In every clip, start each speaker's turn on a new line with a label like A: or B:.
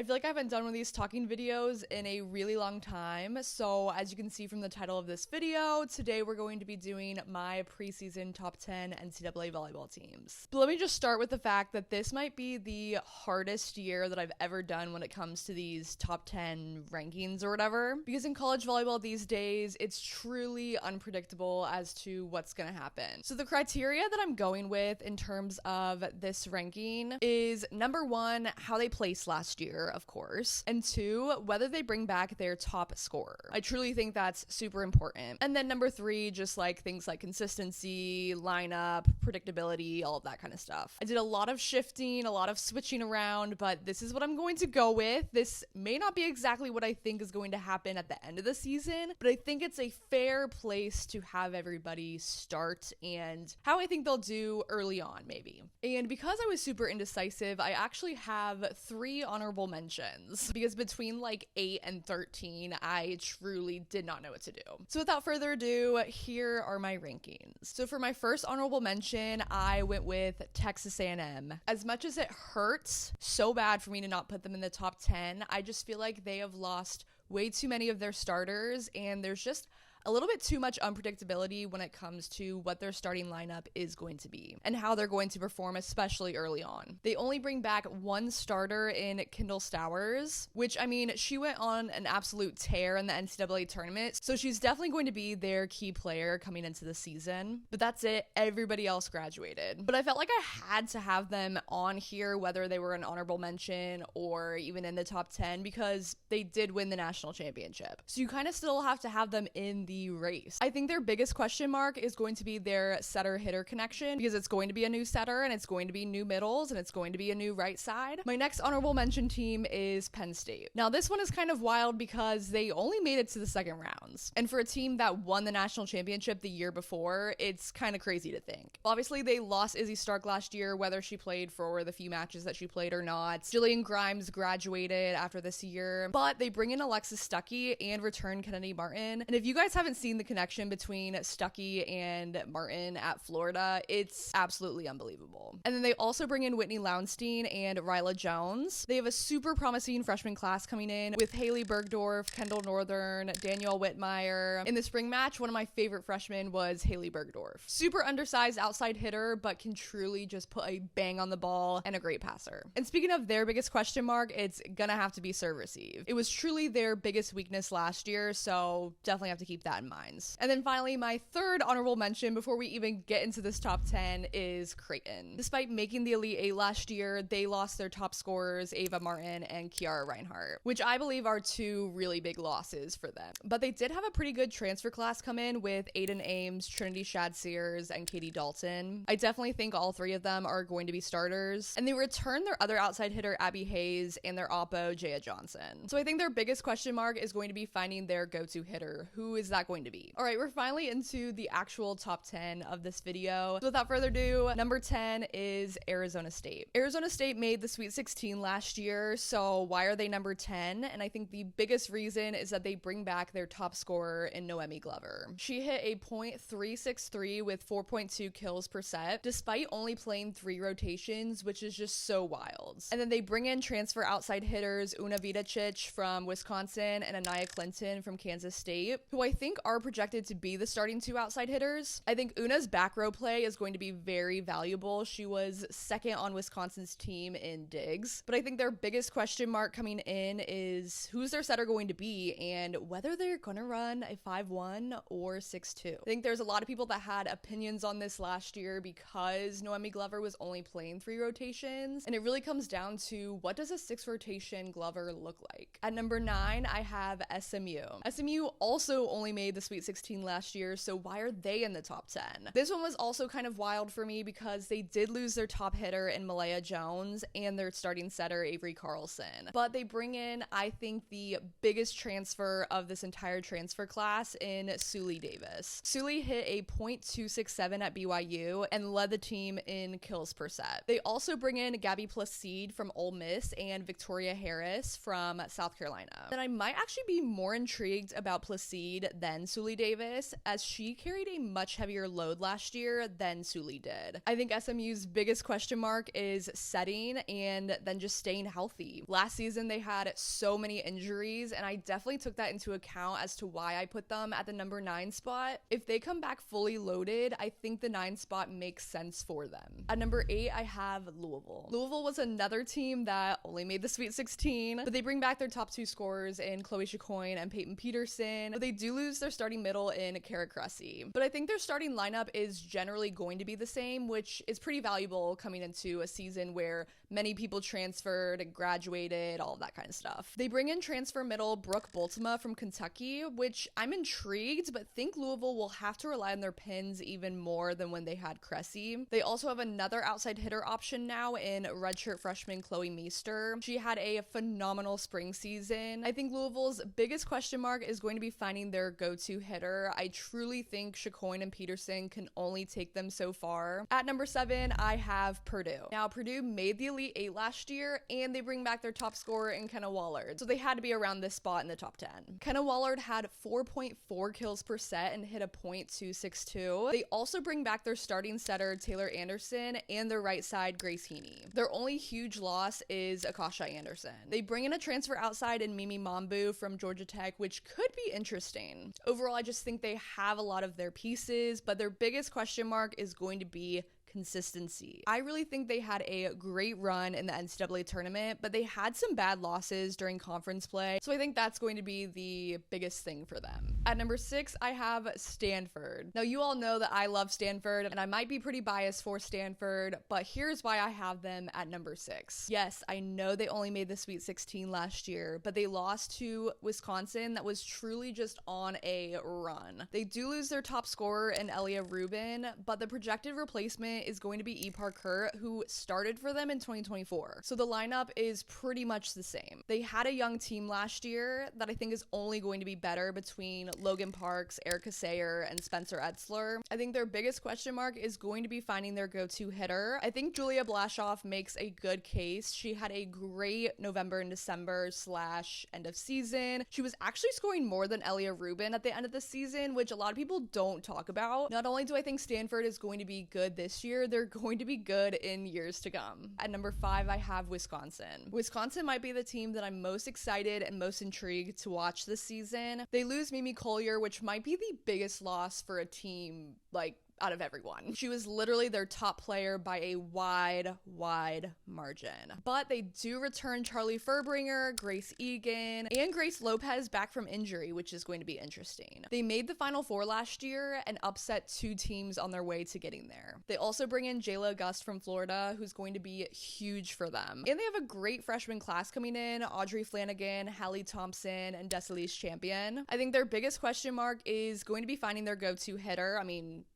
A: feel like I haven't done one of these talking videos in a really long time. So as you can see from the title of this video, today we're going to be doing my preseason top 10 NCAA volleyball teams. But let me just start with the fact that this might be the hardest year that I've ever done when it comes to these top 10 rankings or whatever. Because in college volleyball these days, it's truly unpredictable as to what's going to happen. So the criteria that I'm going with in terms of this ranking is number one, how they placed last year, of course, and two, whether they bring back their top scorer. I truly think that's super important. And then number three, just like things like consistency, lineup, predictability, all of that kind of stuff. I did a lot of shifting, a lot of switching around, but this is what I'm going to go with. This may not be exactly what I think is going to happen at the end of the season, but I think it's a fair place to have everybody start and how I think they'll do early on, maybe. And because I was super indecisive, I actually have 3 honorable mentions because between like 8 and 13, I truly did not know what to do. So without further ado, here are my rankings. So for my first honorable mention, I went with Texas A&M. As much as it hurts so bad for me to not put them in the top 10, I just feel like they have lost way too many of their starters, and there's just a little bit too much unpredictability when it comes to what their starting lineup is going to be and how they're going to perform, especially early on. They only bring back one starter in Kendall Stowers, which, I mean, she went on an absolute tear in the NCAA tournament, so she's definitely going to be their key player coming into the season. But that's it. Everybody else graduated. But I felt like I had to have them on here, whether they were an honorable mention or even in the top 10, because they did win the national championship. So you kind of still have to have them in the race. I think their biggest question mark is going to be their setter-hitter connection, because it's going to be a new setter and it's going to be new middles and it's going to be a new right side. My next honorable mention team is Penn State. Now this one is kind of wild because they only made it to the second rounds. And for a team that won the national championship the year before, it's kind of crazy to think. Obviously they lost Izzy Stark last year, whether she played for the few matches that she played or not. Jillian Grimes graduated after this year, but they bring in Alexis Stuckey and return Kennedy Martin. And if you guys haven't seen the connection between Stuckey and Martin at Florida, it's absolutely unbelievable. And then they also bring in Whitney Lowenstein and Ryla Jones. They have a super promising freshman class coming in with Haley Bergdorf, Kendall Northern, Danielle Whitmire. In the spring match, one of my favorite freshmen was Haley Bergdorf. Super undersized outside hitter, but can truly just put a bang on the ball and a great passer. And speaking of their biggest question mark, it's gonna have to be serve receive. It was truly their biggest weakness last year, so definitely have to keep that in mind. And then finally, my third honorable mention before we even get into this top 10 is Creighton. Despite making the Elite 8 last year, they lost their top scorers, Ava Martin and Kiara Reinhart, which I believe are 2 really big losses for them. But they did have a pretty good transfer class come in with Aiden Ames, Trinity Shad-Sears, and Katie Dalton. I definitely think all 3 of them are going to be starters. And they return their other outside hitter, Abby Hayes, and their oppo, Jaya Johnson. So I think their biggest question mark is going to be finding their go-to hitter. Who is that going to be? All right, we're finally into the actual top 10 of this video. So without further ado, number 10 is Arizona State. Arizona State made the Sweet 16 last year, so why are they number 10? And I think the biggest reason is that they bring back their top scorer in Noemi Glover. She hit a .363 with 4.2 kills per set, despite only playing 3 rotations, which is just so wild. And then they bring in transfer outside hitters Una Vidicic from Wisconsin and Anaya Clinton from Kansas State, who I think are projected to be the starting 2 outside hitters. I think Una's back row play is going to be very valuable. She was second on Wisconsin's team in digs, but I think their biggest question mark coming in is who's their setter going to be and whether they're going to run a 5-1 or 6-2. I think there's a lot of people that had opinions on this last year because Noemi Glover was only playing 3 rotations, and it really comes down to what does a 6 rotation Glover look like. At number 9, I have SMU. SMU also only made the Sweet 16 last year, so why are they in the top 10? This one was also kind of wild for me because they did lose their top hitter in Malaya Jones and their starting setter Avery Carlson, but they bring in, I think, the biggest transfer of this entire transfer class in Suli Davis. Suli hit a .267 at BYU and led the team in kills per set. They also bring in Gabby Placide from Ole Miss and Victoria Harris from South Carolina. And I might actually be more intrigued about Placide than Sully Davis, as she carried a much heavier load last year than Sully did. I think SMU's biggest question mark is setting and then just staying healthy. Last season, they had so many injuries, and I definitely took that into account as to why I put them at the number 9 spot. If they come back fully loaded, I think the 9 spot makes sense for them. At number 8, I have Louisville. Louisville was another team that only made the Sweet 16, but they bring back their top 2 scorers in Chloe Chacoin and Peyton Peterson, but they do lose their starting middle in Kara Cressy. But I think their starting lineup is generally going to be the same, which is pretty valuable coming into a season where many people transferred and graduated, all of that kind of stuff. They bring in transfer middle Brooke Bultema from Kentucky, which I'm intrigued, but think Louisville will have to rely on their pins even more than when they had Cressy. They also have another outside hitter option now in redshirt freshman Chloe Meester. She had a phenomenal spring season. I think Louisville's biggest question mark is going to be finding their go-to hitter. I truly think Chacoin and Peterson can only take them so far. At number 7, I have Purdue. Now, Purdue made the Elite 8 last year, and they bring back their top scorer in Kenna Wallard, so they had to be around this spot in the top 10. Kenna Wallard had 4.4 kills per set and hit a .262. They also bring back their starting setter Taylor Anderson and their right side Grace Heaney. Their only huge loss is Akasha Anderson. They bring in a transfer outside in Mimi Mambu from Georgia Tech, which could be interesting. Overall, I just think they have a lot of their pieces, but their biggest question mark is going to be consistency. I really think they had a great run in the NCAA tournament, but they had some bad losses during conference play, so I think that's going to be the biggest thing for them. At number 6, I have Stanford. Now, you all know that I love Stanford, and I might be pretty biased for Stanford, but here's why I have them at number 6. Yes, I know they only made the Sweet 16 last year, but they lost to Wisconsin that was truly just on a run. They do lose their top scorer in Elia Rubin, but the projected replacement is going to be E. Parker, who started for them in 2024. So the lineup is pretty much the same. They had a young team last year that I think is only going to be better between Logan Parks, Erica Sayer, and Spencer Etzler. I think their biggest question mark is going to be finding their go-to hitter. I think Julia Blashoff makes a good case. She had a great November and December / end of season. She was actually scoring more than Elia Rubin at the end of the season, which a lot of people don't talk about. Not only do I think Stanford is going to be good this year, they're going to be good in years to come. At number 5, I have Wisconsin. Wisconsin might be the team that I'm most excited and most intrigued to watch this season. They lose Mimi Collier, which might be the biggest loss for a team, out of everyone. She was literally their top player by a wide margin. But they do return Charlie Furbringer, Grace Egan, and Grace Lopez back from injury, which is going to be interesting. They made the Final Four last year and upset 2 teams on their way to getting there. They also bring in Jayla August from Florida, who's going to be huge for them. And they have a great freshman class coming in, Audrey Flanagan, Hallie Thompson, and Desalise Champion. I think their biggest question mark is going to be finding their go-to hitter.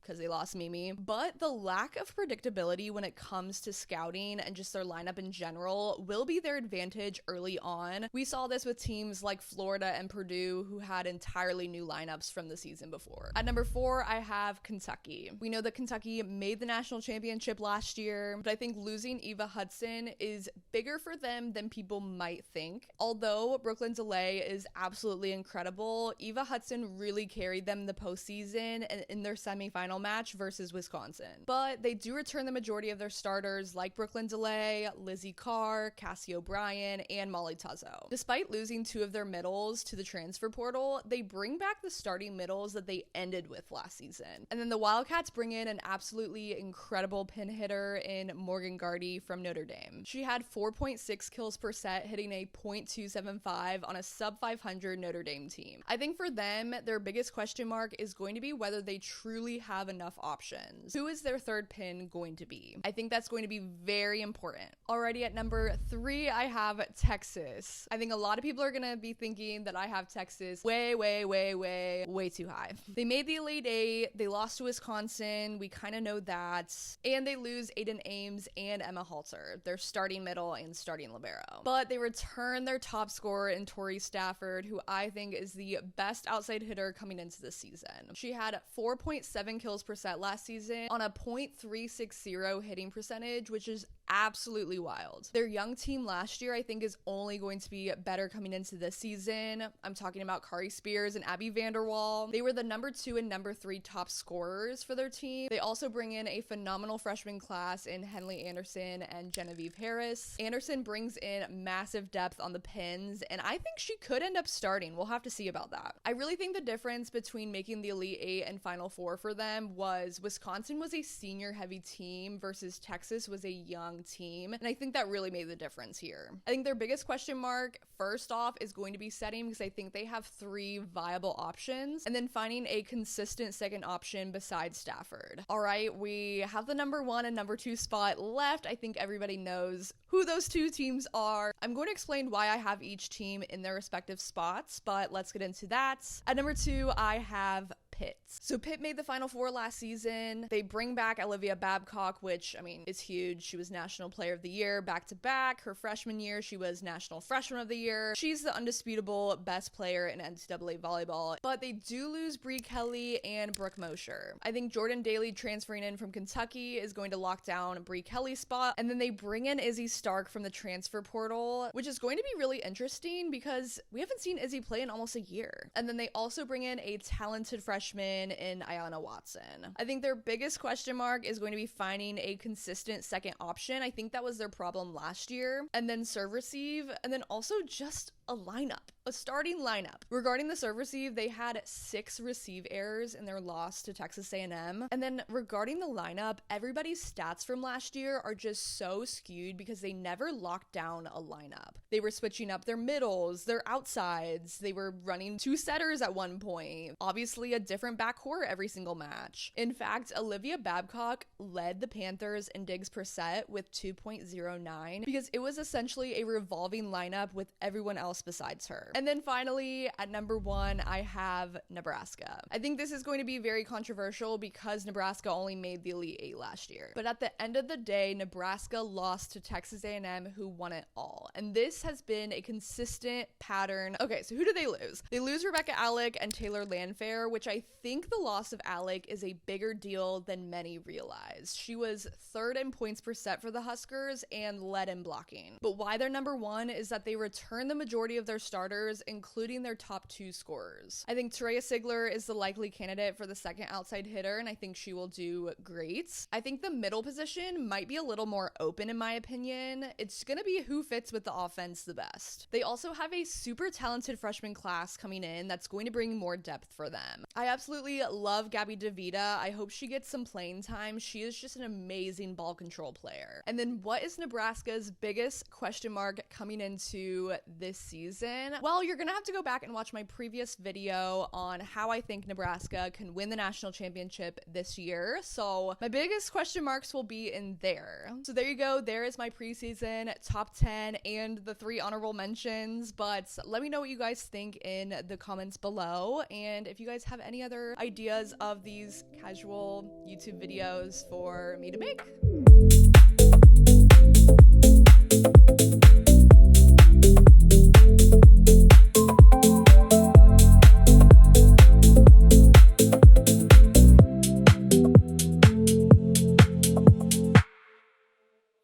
A: Because they lost Mimi, but the lack of predictability when it comes to scouting and just their lineup in general will be their advantage early on. We saw this with teams like Florida and Purdue, who had entirely new lineups from the season before. At number 4, I have Kentucky. We know that Kentucky made the national championship last year, but I think losing Eva Hudson is bigger for them than people might think. Although Brooklyn DeLay is absolutely incredible, Eva Hudson really carried them in the postseason and in their semifinal match versus Wisconsin. But they do return the majority of their starters like Brooklyn DeLay, Lizzie Carr, Cassie O'Brien, and Molly Tuzzo. Despite losing 2 of their middles to the transfer portal, they bring back the starting middles that they ended with last season. And then the Wildcats bring in an absolutely incredible pin hitter in Morgan Gardy from Notre Dame. She had 4.6 kills per set, hitting a .275 on a sub 500 Notre Dame team. I think for them, their biggest question mark is going to be whether they truly have enough options. Who is their third pin going to be? I think that's going to be very important. Already at number 3, I have Texas. I think a lot of people are going to be thinking that I have Texas way too high. They made the Elite 8, they lost to Wisconsin, we kind of know that, and they lose Aiden Ames and Emma Halter, their starting middle and starting libero. But they return their top scorer in Tori Stafford, who I think is the best outside hitter coming into this season. She had 4.7 kills per set last season on a .360 hitting percentage, which is absolutely wild. Their young team last year, I think, is only going to be better coming into this season. I'm talking about Kari Spears and Abby Vanderwall. They were the number 2 and number 3 top scorers for their team. They also bring in a phenomenal freshman class in Henley Anderson and Genevieve Harris. Anderson brings in massive depth on the pins, and I think she could end up starting. We'll have to see about that. I really think the difference between making the Elite 8 and Final Four for them was Wisconsin was a senior heavy team versus Texas was a young team, and I think that really made the difference here. I think their biggest question mark, first off, is going to be setting, because I think they have 3 viable options, and then finding a consistent second option besides Stafford. All right, we have the number 1 and number 2 spot left. I think everybody knows who those 2 teams are. I'm going to explain why I have each team in their respective spots, but let's get into that. At number 2, I have Pitt. So Pitt made the Final Four last season. They bring back Olivia Babcock, which, I mean, is huge. She was National Player of the Year back-to-back. Her freshman year, she was National Freshman of the Year. She's the undisputable best player in NCAA volleyball, but they do lose Bree Kelly and Brooke Mosher. I think Jordan Daly transferring in from Kentucky is going to lock down Bree Kelly's spot, and then they bring in Izzy Stark from the transfer portal, which is going to be really interesting because we haven't seen Izzy play in almost a year. And then they also bring in a talented freshman in Ayanna Watson. I think their biggest question mark is going to be finding a consistent second option. I think that was their problem last year. And then serve receive, and then also just a lineup, a starting lineup. Regarding the serve receive, they had 6 receive errors in their loss to Texas A&M. And then regarding the lineup, everybody's stats from last year are just so skewed because they never locked down a lineup. They were switching up their middles, their outsides. They were running 2 setters at one point. Obviously a different backcourt every single match. In fact, Olivia Babcock led the Panthers in digs per set with 2.09 because it was essentially a revolving lineup with everyone else besides her. And then finally, at number 1, I have Nebraska. I think this is going to be very controversial because Nebraska only made the Elite 8 last year. But at the end of the day, Nebraska lost to Texas A&M, who won it all. And this has been a consistent pattern. Okay, so who did they lose? They lose Rebecca Alec and Taylor Landfair, which I think the loss of Alec is a bigger deal than many realize. She was 3rd in points per set for the Huskers and led in blocking. But why they're number 1 is that they return the majority of their starters, including their top 2 scorers. I think Terea Sigler is the likely candidate for the second outside hitter, and I think she will do great. I think the middle position might be a little more open in my opinion. It's gonna be who fits with the offense the best. They also have a super talented freshman class coming in that's going to bring more depth for them. I absolutely love Gabby DeVita. I hope she gets some playing time. She is just an amazing ball control player. And then what is Nebraska's biggest question mark coming into this season? Well, you're gonna have to go back and watch my previous video on how I think Nebraska can win the national championship this year. So my biggest question marks will be in there. So there you go. There is my preseason top 10 and the 3 honorable mentions. But let me know what you guys think in the comments below. And if you guys have any other ideas of these casual YouTube videos for me to make.